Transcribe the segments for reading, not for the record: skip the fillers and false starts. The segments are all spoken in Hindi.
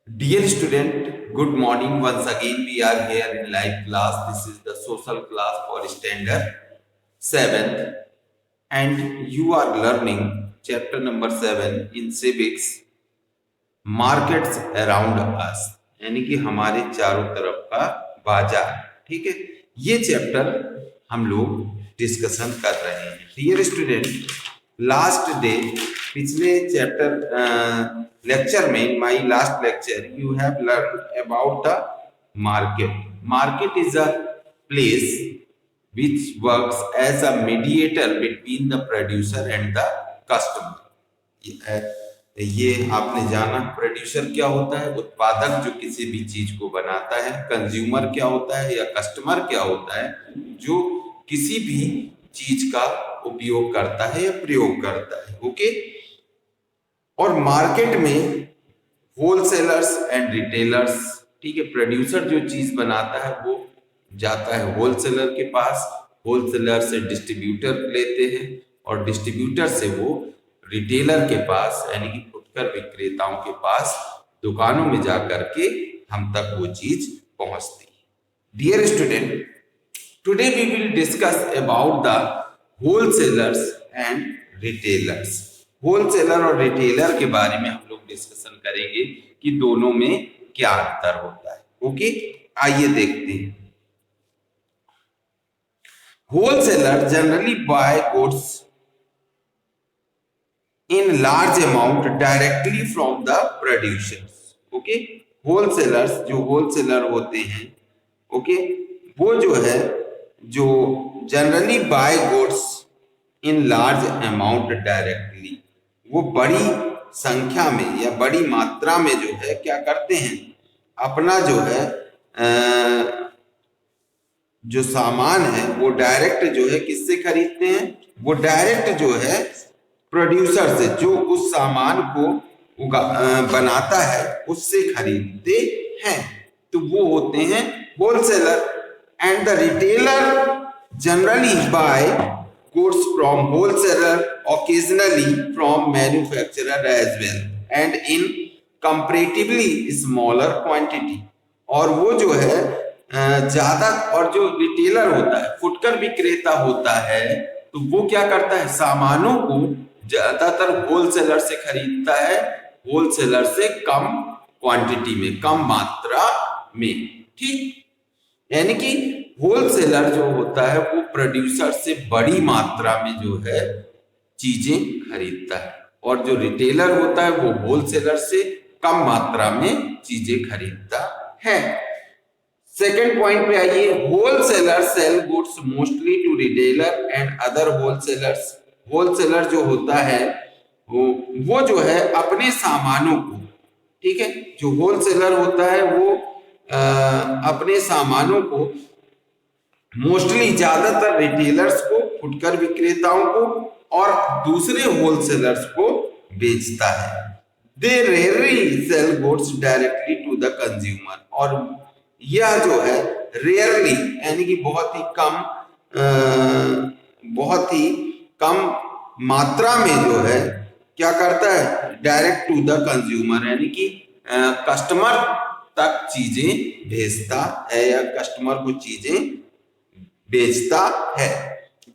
Dear student, good morning. Once again, we are here in live class. This is the social class for standard 7th, and you are learning chapter number 7 in civics, markets around us, यानी कि हमारे चारों तरफ का बाजार। ठीक है, ये चैप्टर हम लोग डिस्कशन कर रहे हैं। डियर स्टूडेंट, लास्ट डे पिछले चैप्टर लेक्चर में, my last lecture, you have learn about the market. Market is a place which works as a mediator between the producer and the customer। ये आपने जाना, प्रोड्यूसर क्या होता है, उत्पादक जो किसी भी चीज को बनाता है। कंज्यूमर क्या होता है या कस्टमर क्या होता है, जो किसी भी चीज का उपयोग करता है या प्रयोग करता है। ओके, और मार्केट में होलसेलर्स एंड रिटेलर्स, ठीक है, प्रोड्यूसर जो चीज बनाता है वो जाता है होलसेलर के पास, होलसेलर से डिस्ट्रीब्यूटर लेते हैं और डिस्ट्रीब्यूटर से वो रिटेलर के पास, यानी कि फुटकर विक्रेताओं के पास दुकानों में जा करके हम तक वो चीज पहुंचती है। Dear student, today we will discuss about the wholesalers and retailers. Wholesaler और रिटेलर के बारे में हम लोग डिस्कशन करेंगे कि दोनों में क्या अंतर होता है। ओके, आइए देखते हैं। Wholesaler generally buy goods in large amount directly from the producers। Okay, wholesalers जो होलसेलर होते हैं, ओके, वो जो है जो generally buy goods in large amount directly, वो बड़ी संख्या में या बड़ी मात्रा में जो है क्या करते हैं, अपना जो है जो सामान है वो डायरेक्ट जो है किससे खरीदते हैं, वो डायरेक्ट जो है प्रोड्यूसर से, जो उस सामान को बनाता है उससे खरीदते हैं, तो वो होते हैं wholesaler. And the retailer generally buy goods from wholesaler, occasionally from manufacturer as well and in comparatively smaller quantity. और वो जो है ज्यादा, और जो रिटेलर होता है, फुटकर विक्रेता होता है, तो वो क्या करता है, सामानों को ज्यादातर होलसेलर से खरीदता है, होलसेलर से कम क्वांटिटी में, कम मात्रा में। ठीक, यानी कि होलसेलर जो होता है वो प्रोड्यूसर से बड़ी मात्रा में जो है चीजें खरीदता है, और जो रिटेलर होता है वो होलसेलर से कम मात्रा में चीजें खरीदता है। सेकेंड पॉइंट पे आइए। Wholesaler sell goods mostly to retailer and other wholesalers. Wholesaler जो होता है वो जो है अपने सामानों को, ठीक है, जो होलसेलर होता है वो अपने सामानों को मोस्टली, ज्यादातर रिटेलर्स को, फुटकर विक्रेताओं को और दूसरे होलसेलर्स को बेचता है। They rarely sell goods directly to the consumer. और यह जो है रेयरली, यानी कि बहुत ही कम मात्रा में जो है क्या करता है, डायरेक्ट टू द कंज्यूमर, यानी कि कस्टमर तक चीजें भेजता है या कस्टमर को चीजें बेचता है।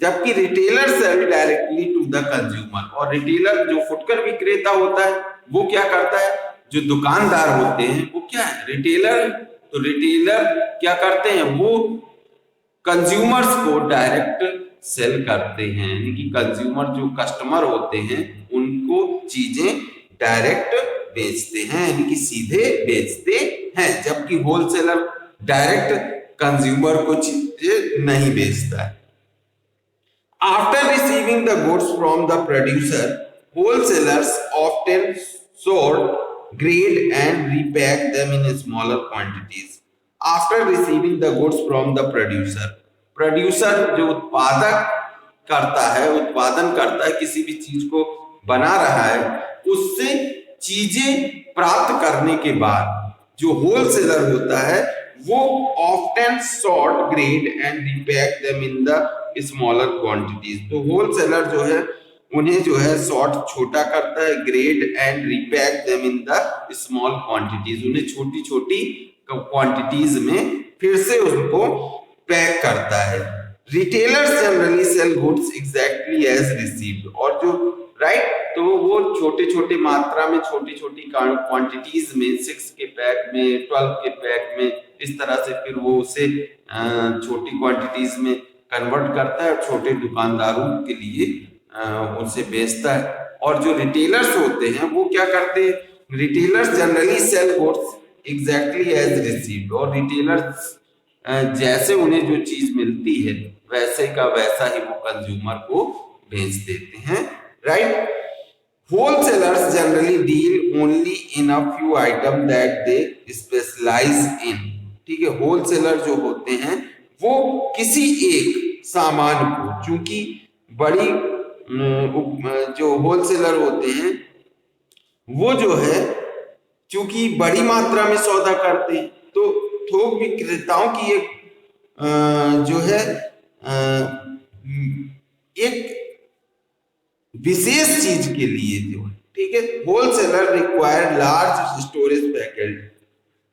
जबकि retailer sell directly to the consumer. और रिटेलर जो फुटकर विक्रेता होता है वो क्या करता है, जो दुकानदार होते हैं वो क्या है, रिटेलर। तो रिटेलर क्या करते हैं, वो कंज्यूमर्स को डायरेक्ट सेल करते हैं, यानी कि कंज्यूमर जो कस्टमर होते हैं उनको चीजें डायरेक्ट बेचते हैं, यानी कि सीधे बेचते हैं। जबकि होलसेलर डायरेक्ट कंज्यूमर को चीजें नहीं बेचता है। After receiving the goods from the producer, wholesalers often sold grade and repack them in smaller quantities। After receiving the goods from the producer, producer जो उत्पादन करता है, किसी भी चीज को बना रहा है, उससे चीजें प्राप्त करने के बाद जो होलसेलर होता है वो often sort, grade and repack them in the smaller quantities. तो होलसेलर जो है उन्हें जो है शॉर्ट छोटा करता है, grade and repack them in the small quantities, उन्हें छोटी छोटी क्वांटिटीज में फिर से उनको पैक करता है। Retailers generally sell goods exactly as received, और जो राइट तो वो छोटे छोटे मात्रा में छोटी छोटी क्वांटिटीज में 6 के पैक में 12 के पैक में इस तरह से फिर वो उसे छोटी क्वांटिटीज में कन्वर्ट करता है और छोटे दुकानदारों के लिए उसे बेचता है। और जो रिटेलर्स होते हैं वो क्या करते हैं, retailers generally sell goods exactly as received, और रिटेलर्स जैसे उन्हें जो चीज मिलती है वैसे का वैसा ही वो कंज्यूमर को बेच देते हैं, right. Wholesalers generally deal only in a few item that they specialise in, ठीक है। होलसेलर जो होते हैं वो किसी एक सामान को, चूंकि बड़ी जो होलसेलर होते हैं वो जो है चूंकि बड़ी मात्रा में सौदा करते हैं, तो थोक विक्रेताओं की एक जो है एक विशेष चीज के लिए जो है, ठीक है। Wholesaler require large storage packet,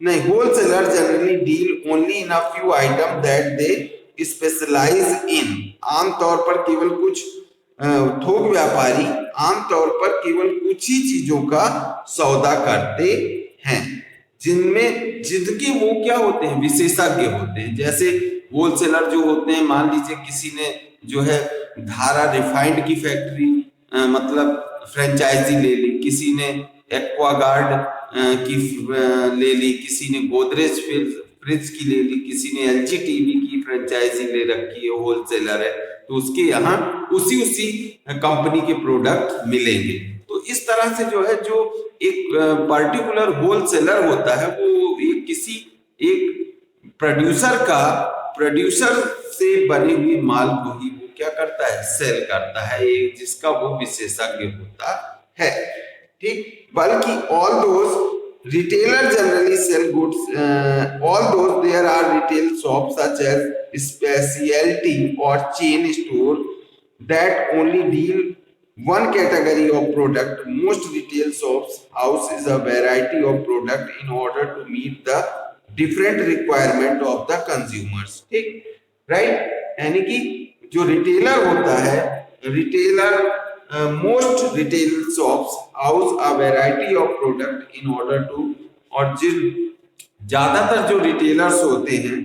नहीं, wholesaler generally deal only in a few item that they specialise in, आमतौर पर केवल कुछ थोक व्यापारी आमतौर पर केवल कुछ ही चीजों का सौदा करते हैं जिनके वो क्या होते हैं, विशेषज्ञ होते हैं। जैसे होलसेलर जो होते हैं, मान लीजिए किसी ने जो है धारा रिफाइंड की फैक्ट्री मतलब फ्रेंचाइजी ले ली, किसी ने एक्वागार्ड की ले ली, किसी ने गोदरेज फ्रिज की ले ली, किसी ने एलजी टीवी की फ्रेंचाइजी ले रखी है, होलसेलर है, तो उसके यहाँ उसी कंपनी के प्रोडक्ट मिलेंगे। तो इस तरह से जो है जो एक पर्टिकुलर होलसेलर होता है वो किसी एक प्रोड्यूसर से बने हुए माल को ही वो क्या करता है, सेल करता है, एक जिसका वो विशेषज्ञ होता है, ठीक। बल्कि all those retailer generally sell goods although there are retail shops such as specialty or chain store that only deal one category of product, most retail shops houses a variety of product in order to meet the different requirement of the consumers, ठीक, राइट। यानी कि जो रिटेलर होता है, retailer most retail shops house a variety of product in order to, और ज्यादातर जो रिटेलर्स होते हैं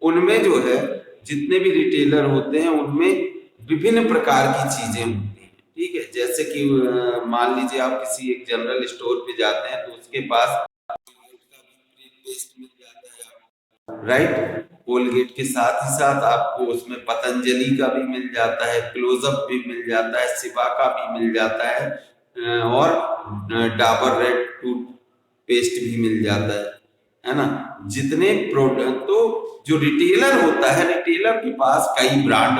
उनमें जो है जितने भी रिटेलर होते हैं उनमें विभिन्न प्रकार की चीजें होती हैं, ठीक है। जैसे कि मान लीजिए आप किसी एक जनरल स्टोर पे जाते हैं तो उसके पास पेस्ट मिल जाता है, राइट। कोलगेट के साथ ही साथ आपको उसमें पतंजलि का भी मिल जाता है, क्लोजअप भी मिल जाता है, सिबा का भी मिल जाता है और डाबर रेड टूथपेस्ट भी मिल जाता है ना। जितने प्रोडक्ट, तो जो रिटेलर होता है, रिटेलर के पास कई ब्रांड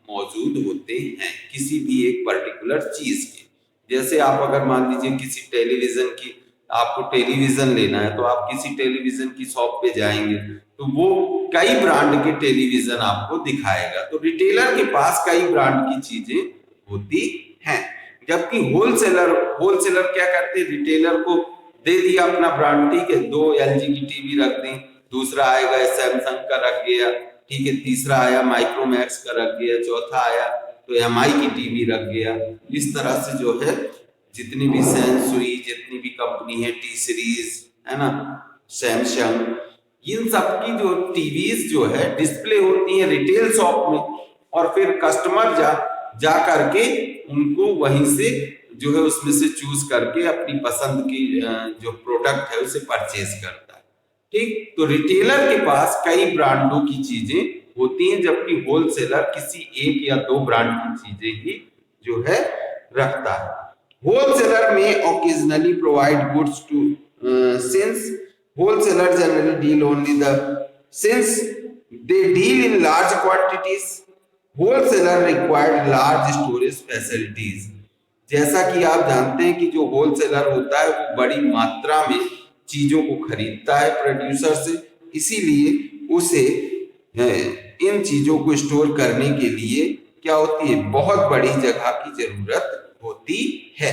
मौजूद होते हैं किसी भी एक पर्टिकुलर चीज के। जैसे आप अगर मान लीजिए किसी टेलीविजन की, आपको टेलीविजन लेना है तो आप किसी टेलीविजन की शॉप पे जाएंगे तो वो कई ब्रांड के टेलीविजन आपको दिखाएगा। तो रिटेलर के पास कई ब्रांड की चीजें होती हैं, जबकि होलसेलर क्या करते हैं, रिटेलर को दे दिया अपना ब्रांड, ठीक है, 2 एलजी की टीवी रख दी, दूसरा आएगा सैमसंग का रख गया, ठीक है, तीसरा आया माइक्रोमैक्स का रख गया, चौथा आया तो एमआई की टीवी रख गया। इस तरह से जो है जितनी भी सेंसुई, जितनी भी कंपनी है, टी सीरीज है ना, सैमसंग, इन सब की जो टीवीज जो है डिस्प्ले होती है रिटेल शॉप में, और फिर कस्टमर जा करके उनको वहीं से जो है उसमें से चूज करके अपनी पसंद की जो प्रोडक्ट है उसे परचेज करता है, ठीक। तो रिटेलर के पास कई ब्रांडों की चीजें होती हैं, जबकि होलसेलर किसी एक या 2 ब्रांड की चीजें ही जो है रखता है। Wholesaler may occasionally provide goods to since wholesalers generally deal only since they deal in large quantities, wholesaler required large storage facilities। जैसा कि आप जानते हैं कि जो होलसेलर होता है वो बड़ी मात्रा में चीजों को खरीदता है प्रोड्यूसर से, इसीलिए उसे इन चीजों को स्टोर करने के लिए क्या होती है, बहुत बड़ी जगह की जरूरत होती है,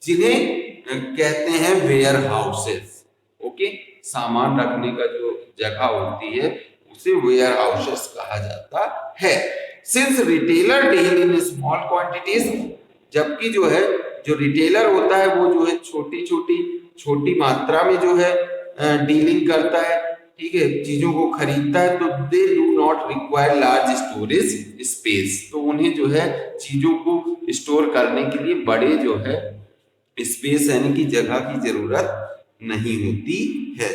जिन्हें कहते हैं वेयर हाउसेस। ओके, सामान रखने का जो जगह होती है उसे वेयर हाउसेस कहा जाता है। Since retailer deal in small quantities, जबकि जो है जो रिटेलर होता है वो जो है छोटी मात्रा में जो है डीलिंग करता है, ठीक है, चीजों को खरीदता है, तो they do not require large storage space, तो उन्हें जो है चीजों को स्टोर करने के लिए बड़े जो है स्पेस यानी कि जगह की जरूरत नहीं होती है।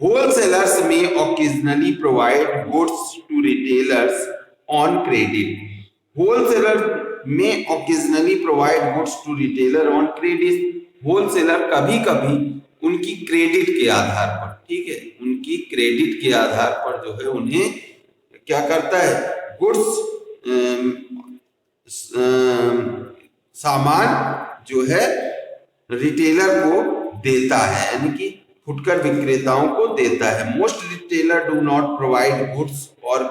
Wholesalers may occasionally provide goods to retailers on credit. Wholesaler may occasionally provide goods to retailer on credit. Wholesaler कभी कभी उनकी क्रेडिट के आधार पर, ठीक है, उनकी क्रेडिट के आधार पर जो है उन्हें क्या करता है, गुड्स सामान जो है रिटेलर को देता है, यानी कि फुटकर विक्रेताओं को देता है। Most retailer do not provide goods on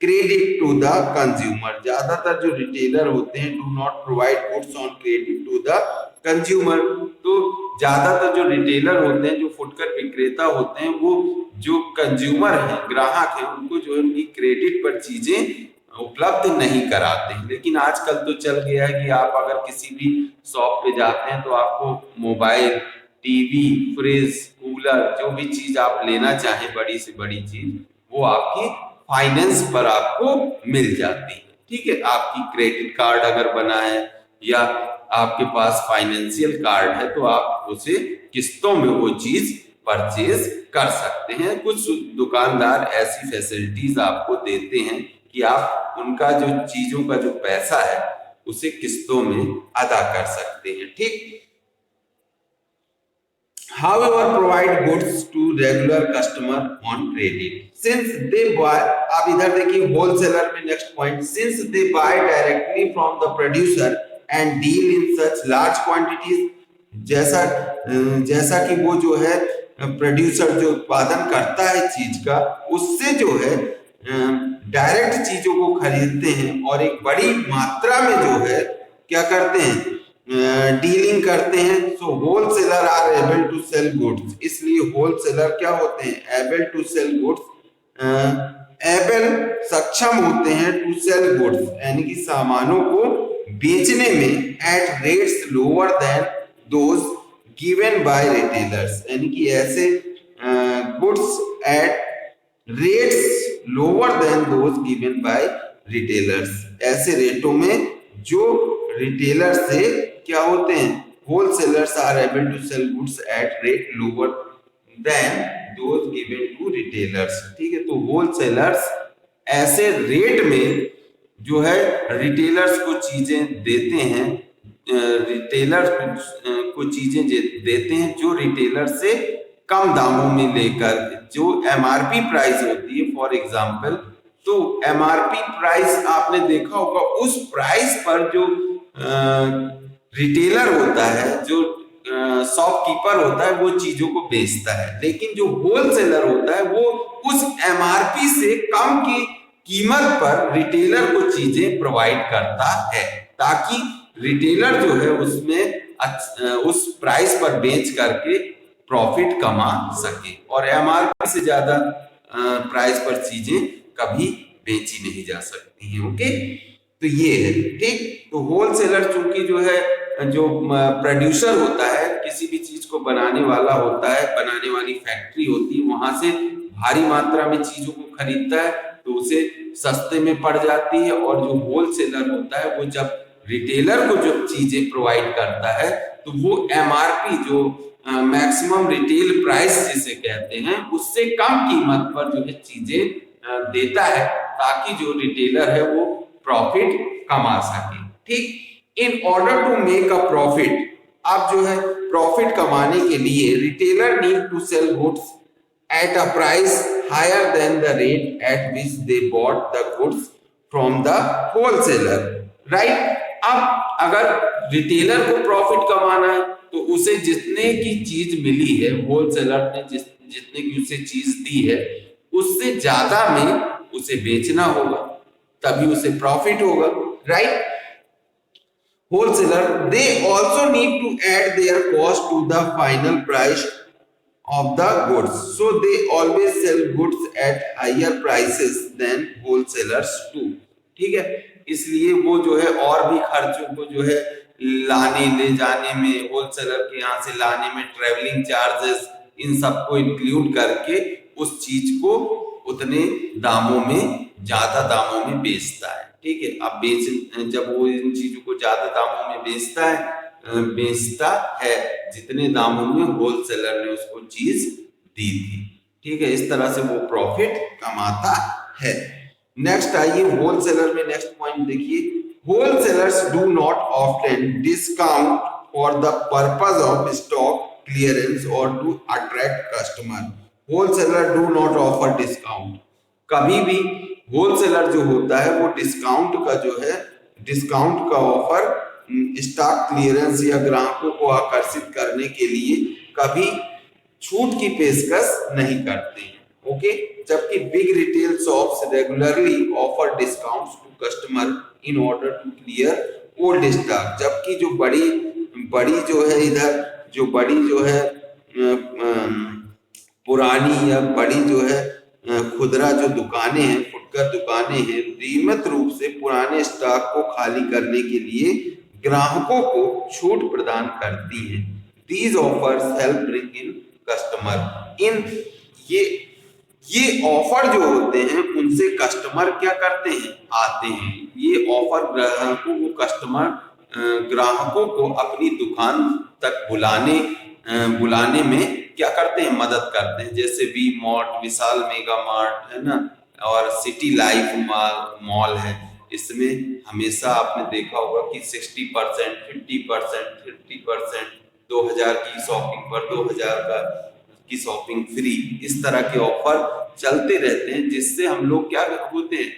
credit to the consumer. ज्यादातर जो रिटेलर होते हैं do not provide goods on credit to the consumer, तो ज्यादातर जो रिटेलर होते हैं, जो फुटकर विक्रेता होते हैं, वो जो कंज्यूमर है, ग्राहक है, उनको जो है उनकी क्रेडिट पर चीजें उपलब्ध नहीं कराते हैं। लेकिन आजकल तो चल गया है कि आप अगर किसी भी शॉप पे जाते हैं तो आपको मोबाइल, टीवी, फ्रिज, कूलर, जो भी चीज आप लेना चाहें, बड़ी से बड़ी चीज, वो आपकी फाइनेंस पर आपको मिल जाती है, ठीक है। आपकी क्रेडिट कार्ड अगर बना है या आपके पास फाइनेंशियल कार्ड है तो आप उसे किस्तों में वो चीज परचेज कर सकते हैं। कुछ दुकानदार ऐसी फैसिलिटीज आपको देते हैं कि आप उनका जो चीजों का जो पैसा है उसे किस्तों में अदा कर सकते हैं, ठीक। However, provide goods to regular customer on credit. Since they buy, अब इधर देखिए होलसेलर में next point, since they buy directly from the producer and deal in such large quantities, जैसा कि वो जो है प्रोड्यूसर जो उत्पादन करता है चीज का, उससे जो है डायरेक्ट चीजों को खरीदते हैं और एक बड़ी मात्रा में जो है क्या करते हैं, डीलिंग करते हैं। So wholesaler are able to sell goods, इसलिए होलसेलर क्या होते हैं, able to sell goods, able सक्षम होते हैं टू सेल गुड्स, यानी कि सामानों को बेचने में at rates lower than those given by retailers, यानी कि ऐसे goods at rates lower than those given by retailers, ऐसे रेटों में जो रिटेलर से क्या होते हैं, wholesalers are able to sell goods at rate lower than those given to retailers, ठीक है। तो होलसेलर्स ऐसे रेट में जो है रिटेलर्स को चीजें देते हैं, रिटेलर्स को चीजें देते हैं जो रिटेलर से कम दामों में लेकर, जो एमआरपी प्राइस होती है, फॉर एग्जांपल, तो एमआरपी प्राइस आपने देखा होगा, उस प्राइस पर जो रिटेलर होता है, जो शॉपकीपर होता है, वो चीजों को बेचता है। लेकिन जो होलसेलर होता है वो उस एमआरपी से कम की कीमत पर रिटेलर को चीजें प्रोवाइड करता है, ताकि रिटेलर जो है उसमें उस प्राइस पर बेच करके प्रॉफिट कमा सके, और एमआरपी से ज्यादा प्राइस पर चीजें कभी बेची नहीं जा सकती हैं। ओके, तो ये है, ठीक। तो होलसेलर चूंकि जो है, जो प्रोड्यूसर होता है, किसी भी चीज को बनाने वाला होता है, बनाने वाली फैक्ट्री होती है, वहां से भारी मात्रा में चीजों को खरीदता है तो उसे सस्ते में पड़ जाती है, और जो होलसेलर होता है वो जब रिटेलर को जो चीजें प्रोवाइड करता है तो वो एमआरपी, जो मैक्सिमम रिटेल प्राइस जिसे कहते हैं, उससे कम कीमत पर जो है चीजें देता है, ताकि जो रिटेलर है वो प्रॉफिट कमा सके, ठीक। In order to make a profit, अब जो है प्रॉफिट कमाने के लिए retailer need to sell goods at a price higher than the rate at which they bought the goods from the wholesaler, right. अब अगर रिटेलर को प्रॉफिट कमाना है तो उसे जितने की चीज मिली है, होलसेलर ने जितने की उसे चीज दी है, उससे ज्यादा में उसे बेचना होगा, तभी उसे प्रॉफिट होगा। right? Wholesaler, they also need to add their cost to the final price of the goods. So they always sell goods at higher prices than wholesalers do. ठीक है, इसलिए वो जो है और भी खर्चों को जो है लाने ले जाने में, होलसेलर के यहाँ से लाने में ट्रेवलिंग चार्जेस, इन सबको इंक्लूड करके उस चीज को उतने दामों में, ज्यादा दामों में बेचता है। ठीक है, अब जब वो इन चीजों को ज्यादा दामों में बेचता है जितने दामों में होलसेलर ने उसको चीज दी थी। ठीक है, इस तरह से वो प्रॉफिट कमाता है। नेक्स्ट आइए होलसेलर में, नेक्स्ट पॉइंट देखिए, wholesalers do not often discount for the purpose of stock clearance or to attract customer. Wholesaler do not offer discount. कभी भी होलसेलर जो होता है वो डिस्काउंट का ऑफर स्टॉक क्लियरेंस या ग्राहकों को आकर्षित करने के लिए कभी छूट की पेशकश नहीं करते हैं। ओके, जबकि big retail shops regularly offer discounts to customer in order to clear old stock. जबकि जो बड़ी जो है पुरानी या बड़ी जो है खुदरा जो दुकानें हैं, फुटकर दुकानें हैं, नियमित रूप से पुराने स्टॉक को खाली करने के लिए ग्राहकों को छूट प्रदान करती हैं। These offers help bring in customer in। ये ऑफर जो होते हैं उनसे कस्टमर क्या करते हैं, आते हैं। ये ऑफर ग्राहकों को अपनी दुकान तक बुलाने में क्या करते हैं, मदद करते हैं। जैसे वी मार्ट, विशाल मेगा मार्ट है ना, और सिटी लाइफ मॉल है, इसमें हमेशा आपने देखा होगा कि 60%, 50%, 30%, 2000 की शॉपिंग पर 2000 की शॉपिंग फ्री, इस तरह के ऑफर चलते रहते हैं, जिससे हम लोग क्या होते हैं,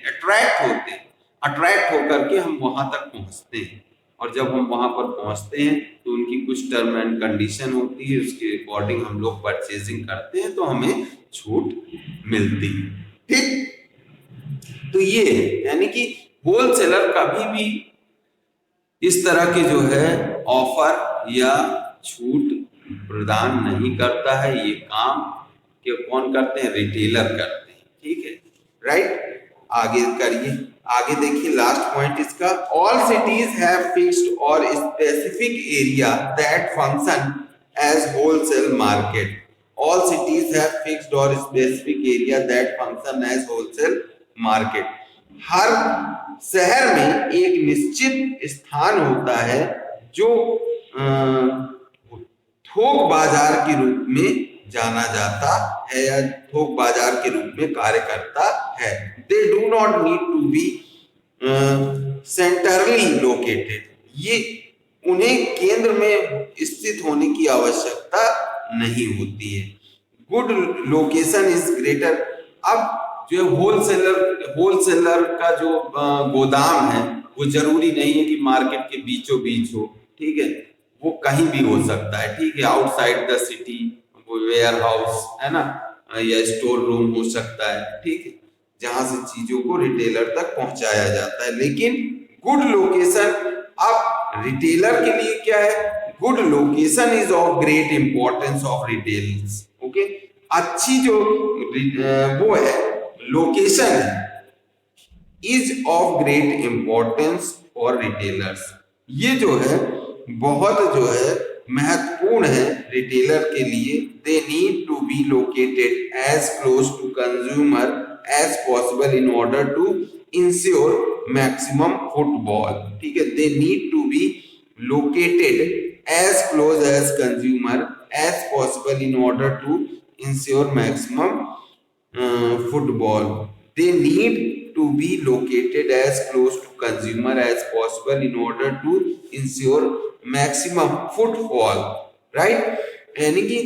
अट्रैक्ट होकर के हम वहां तक पहुंचते हैं। और जब हम वहां पर पहुंचते हैं तो उनकी कुछ टर्म एंड कंडीशन होती है, उसके अकॉर्डिंग हम लोग परचेजिंग करते हैं तो हमें छूट मिलती है। ठीक, तो ये यानी कि होलसेलर कभी भी इस तरह के जो है ऑफर या छूट प्रदान नहीं करता है। ये काम कौन करते हैं, रिटेलर करते हैं। ठीक है, राइट, आगे देखिए लास्ट पॉइंट इसका, all cities have fixed or specific area that function as wholesale market. All cities have fixed or specific area that function as wholesale market. हर शहर में एक निश्चित स्थान होता है जो थोक बाजार के रूप में जाना जाता है या थोक बाजार के रूप में कार्य करता है। They do not need to be centrally located। ये उन्हें केंद्र में स्थित होने की आवश्यकता नहीं होती है। Good location is greater. अब जो होलसेलर का जो गोदाम है वो जरूरी नहीं है कि मार्केट के बीचों बीच हो। ठीक है, वो कहीं भी हो सकता है। ठीक है, outside the city, warehouse है ना, या स्टोर रूम हो सकता है। ठीक है, जहां से चीजों को रिटेलर तक पहुंचाया जाता है। लेकिन गुड लोकेशन, अब रिटेलर के लिए क्या है, good location is of great importance of retails. Okay, अच्छी जो वो है लोकेशन है, is of great importance for retailers. ये जो है बहुत जो है महत्वपूर्ण है रिटेलर के लिए। They need to be located as close to consumer as possible in order to ensure maximum footfall. ठीक है, they need to be located as close as consumer as possible in order to ensure maximum football। They need to be located as close to consumer as possible in order to ensure maximum footfall, right? यानी कि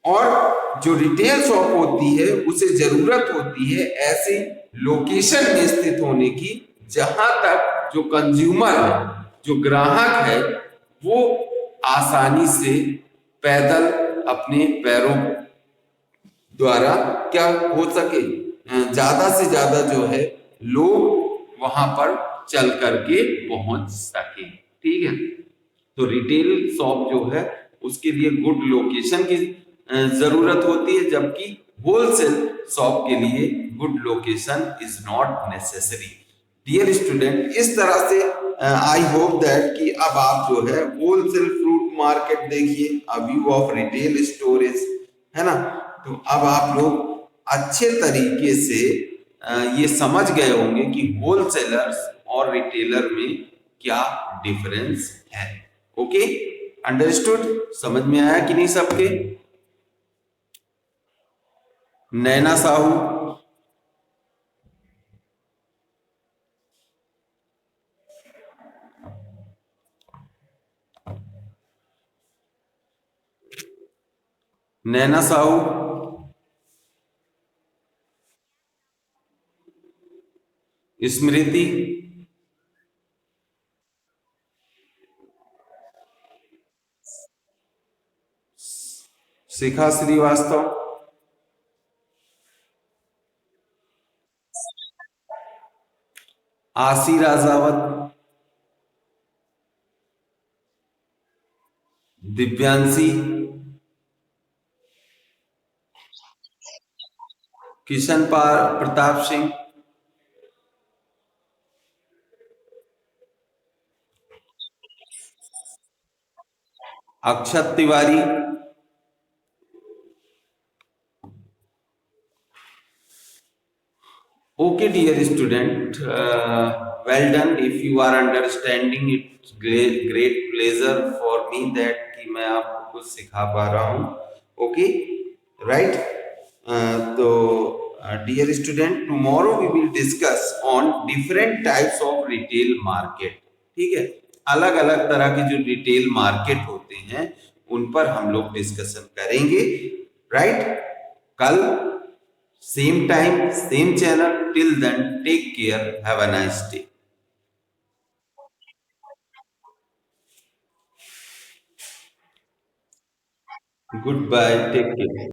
और जो रिटेल शॉप होती है उसे जरूरत होती है ऐसे लोकेशन में स्थित होने की जहां तक जो कंज्यूमर है, जो ग्राहक है, वो आसानी से पैदल अपने पैरों द्वारा क्या हो सके, ज्यादा से ज्यादा जो है लोग वहां पर चल करके पहुंच सके। ठीक है, तो रिटेल शॉप जो है उसके लिए गुड लोकेशन की जरूरत होती है, जबकि होलसेल शॉप के लिए good location is not necessary. Dear student, इस तरह से आई होप दैट कि अब आप जो है होलसेल फ्रूट मार्केट देखिए, a view of retail storage, है ना। तो अब आप लोग अच्छे तरीके से ये समझ गए होंगे कि होलसेलर्स और रिटेलर में क्या डिफरेंस है। ओके, अंडरस्टूड, समझ में आया कि नहीं सबके। नैना साहू, नैना साहू, स्मृति, शिखा श्रीवास्तव, आशी राजावत, दिव्यांशी, प्रताप सिंह, अक्षत Tiwari. Okay, dear student, well done. If you are understanding, it's great pleasure for me that कि मैं आपको कुछ सिखा पा रहा हूँ। Okay, right? तो dear student, tomorrow we will discuss on different types of retail market. ठीक है, अलग अलग तरह के जो रिटेल मार्केट होते हैं उन पर हम लोग डिस्कशन करेंगे। राइट, कल same time, same channel. Till then, take care. Have a nice day. Goodbye. Take care.